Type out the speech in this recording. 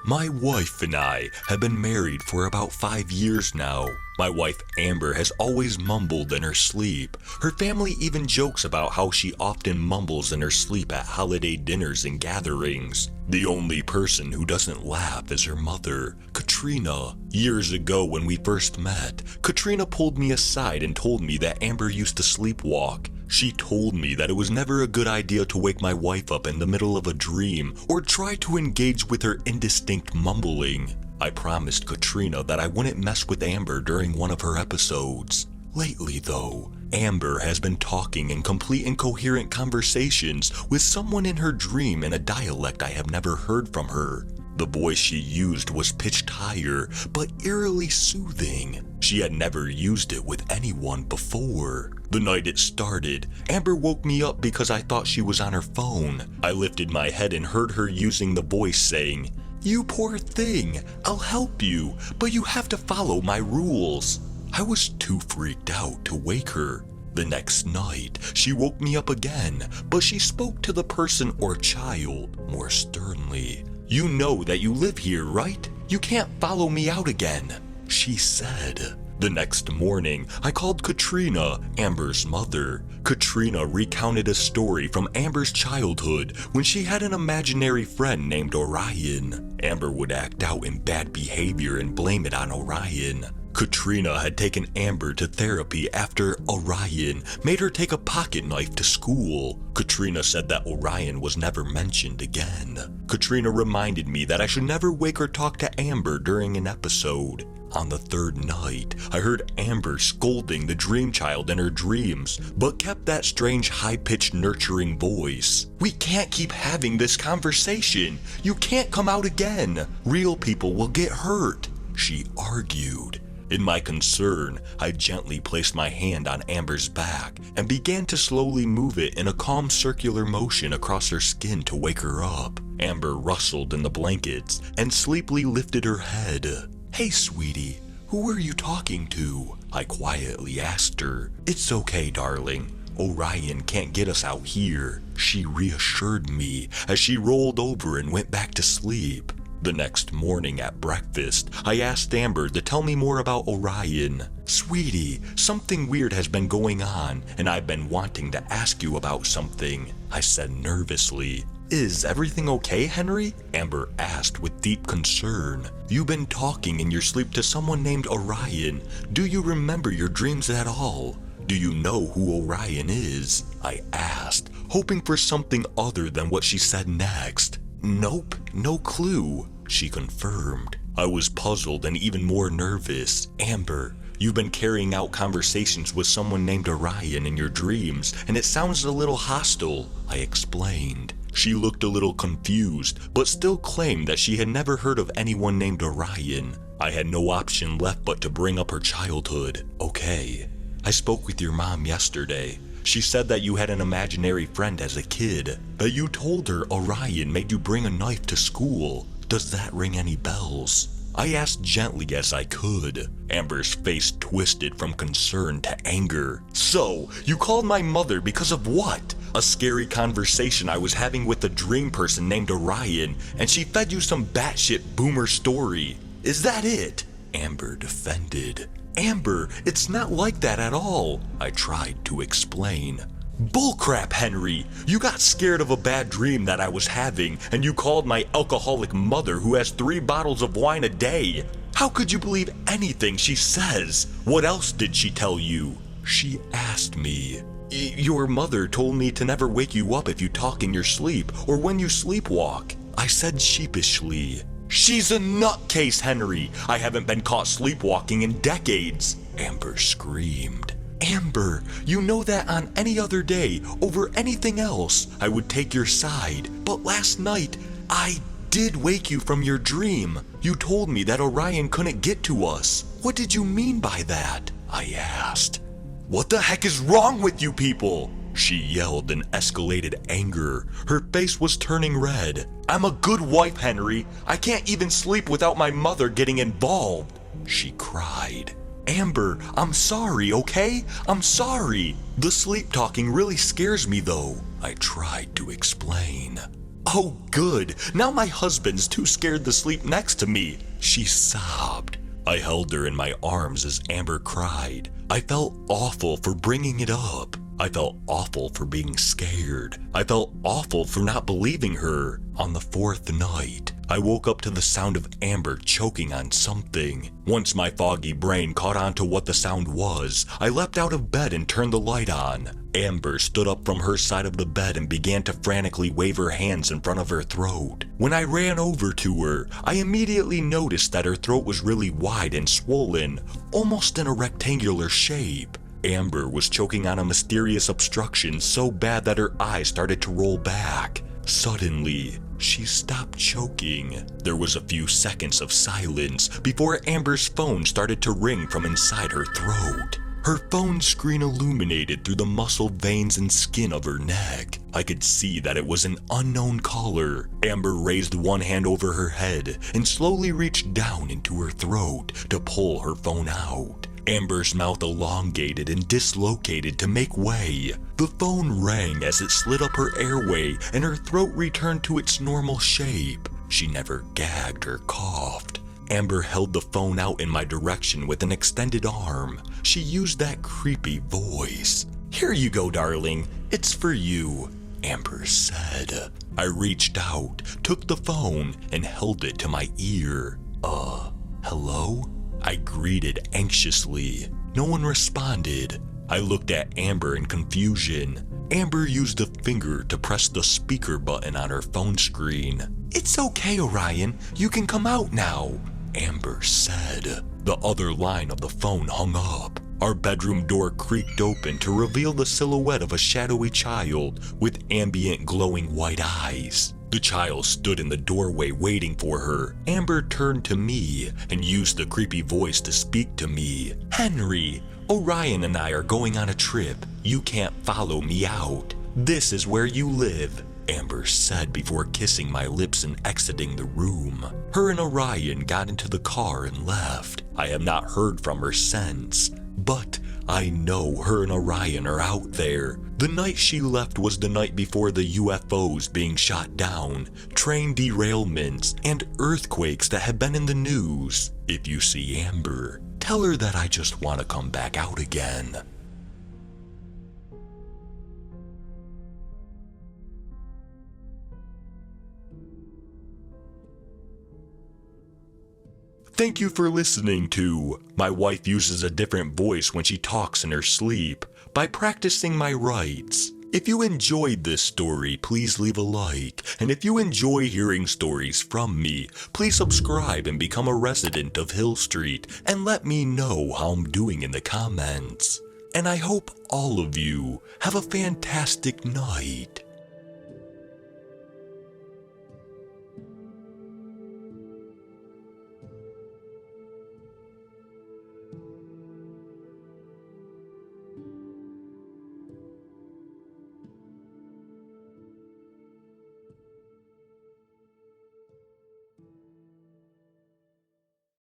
My wife and I have been married for about 5 years now. My wife Amber has always mumbled in her sleep. Her family even jokes about how she often mumbles in her sleep at holiday dinners and gatherings. The only person who doesn't laugh is her mother, Katrina. Years ago when we first met, Katrina pulled me aside and told me that Amber used to sleepwalk. She told me that it was never a good idea to wake my wife up in the middle of a dream or try to engage with her indistinct mumbling. I promised Katrina that I wouldn't mess with Amber during one of her episodes. Lately though, Amber has been talking in complete incoherent conversations with someone in her dream in a dialect I have never heard from her. The voice she used was pitched higher, but eerily soothing. She had never used it with anyone before. The night it started, Amber woke me up because I thought she was on her phone. I lifted my head and heard her using the voice saying, "You poor thing, I'll help you, but you have to follow my rules." I was too freaked out to wake her. The next night, she woke me up again, but she spoke to the person or child more sternly. "You know that you live here, right? You can't follow me out again," she said. The next morning, I called Katrina, Amber's mother. Katrina recounted a story from Amber's childhood when she had an imaginary friend named Orion. Amber would act out in bad behavior and blame it on Orion. Katrina had taken Amber to therapy after Orion made her take a pocket knife to school. Katrina said that Orion was never mentioned again. Katrina reminded me that I should never wake or talk to Amber during an episode. On the third night, I heard Amber scolding the dream child in her dreams, but kept that strange high-pitched nurturing voice. "We can't keep having this conversation. You can't come out again. Real people will get hurt," she argued. In my concern, I gently placed my hand on Amber's back and began to slowly move it in a calm circular motion across her skin to wake her up. Amber rustled in the blankets and sleepily lifted her head. "Hey, sweetie, who are you talking to?" I quietly asked her. "It's okay, darling. Orion can't get us out here," she reassured me as she rolled over and went back to sleep. The next morning at breakfast, I asked Amber to tell me more about Orion. "Sweetie, something weird has been going on, and I've been wanting to ask you about something," I said nervously. "Is everything okay, Henry?" Amber asked with deep concern. "You've been talking in your sleep to someone named Orion. Do you remember your dreams at all? Do you know who Orion is?" I asked, hoping for something other than what she said next. "Nope, no clue," she confirmed. I was puzzled and even more nervous. "Amber, you've been carrying out conversations with someone named Orion in your dreams, and it sounds a little hostile," I explained. She looked a little confused, but still claimed that she had never heard of anyone named Orion. I had no option left but to bring up her childhood. "Okay, I spoke with your mom yesterday. She said that you had an imaginary friend as a kid, that you told her Orion made you bring a knife to school. Does that ring any bells?" I asked gently as I could. Amber's face twisted from concern to anger. "So, you called my mother because of what? A scary conversation I was having with a dream person named Orion, and she fed you some batshit boomer story. Is that it?" Amber defended. "Amber, it's not like that at all," I tried to explain. "Bullcrap, Henry! You got scared of a bad dream that I was having, and you called my alcoholic mother who has 3 bottles of wine a day. How could you believe anything she says? What else did she tell you?" she asked me. "Your mother told me to never wake you up if you talk in your sleep or when you sleepwalk," I said sheepishly. "She's a nutcase, Henry! I haven't been caught sleepwalking in decades!" Amber screamed. "Amber, you know that on any other day, over anything else, I would take your side. But last night, I did wake you from your dream. You told me that Orion couldn't get to us. What did you mean by that?" I asked. "What the heck is wrong with you people?" she yelled in escalated anger. Her face was turning red. "I'm a good wife, Henry. I can't even sleep without my mother getting involved," she cried. "Amber, I'm sorry, okay? I'm sorry. The sleep talking really scares me though," I tried to explain. "Oh, good. Now my husband's too scared to sleep next to me," she sobbed. I held her in my arms as Amber cried. I felt awful for bringing it up. I felt awful for being scared. I felt awful for not believing her. On the fourth night, I woke up to the sound of Amber choking on something. Once my foggy brain caught on to what the sound was, I leapt out of bed and turned the light on. Amber stood up from her side of the bed and began to frantically wave her hands in front of her throat. When I ran over to her, I immediately noticed that her throat was really wide and swollen, almost in a rectangular shape. Amber was choking on a mysterious obstruction so bad that her eyes started to roll back. Suddenly, she stopped choking. There was a few seconds of silence before Amber's phone started to ring from inside her throat. Her phone screen illuminated through the muscle veins and skin of her neck. I could see that it was an unknown caller. Amber raised one hand over her head and slowly reached down into her throat to pull her phone out. Amber's mouth elongated and dislocated to make way. The phone rang as it slid up her airway and her throat returned to its normal shape. She never gagged or coughed. Amber held the phone out in my direction with an extended arm. She used that creepy voice. "Here you go, darling. It's for you," Amber said. I reached out, took the phone, and held it to my ear. Hello? I greeted anxiously. No one responded. I looked at Amber in confusion. Amber used a finger to press the speaker button on her phone screen. "It's okay, Orion. You can come out now," Amber said. The other line of the phone hung up. Our bedroom door creaked open to reveal the silhouette of a shadowy child with ambient glowing white eyes. The child stood in the doorway waiting for her. Amber turned to me and used the creepy voice to speak to me. "Henry, Orion and I are going on a trip. You can't follow me out. This is where you live," Amber said before kissing my lips and exiting the room. Her and Orion got into the car and left. I have not heard from her since, but I know her and Orion are out there. The night she left was the night before the UFOs being shot down, train derailments, and earthquakes that have been in the news. If you see Amber, tell her that I just want to come back out again. Thank you for listening to My Wife Uses a Different Voice When She Talks in Her Sleep by Practicing My Rights. If you enjoyed this story, please leave a like. And if you enjoy hearing stories from me, please subscribe and become a resident of Hill Street and let me know how I'm doing in the comments. And I hope all of you have a fantastic night.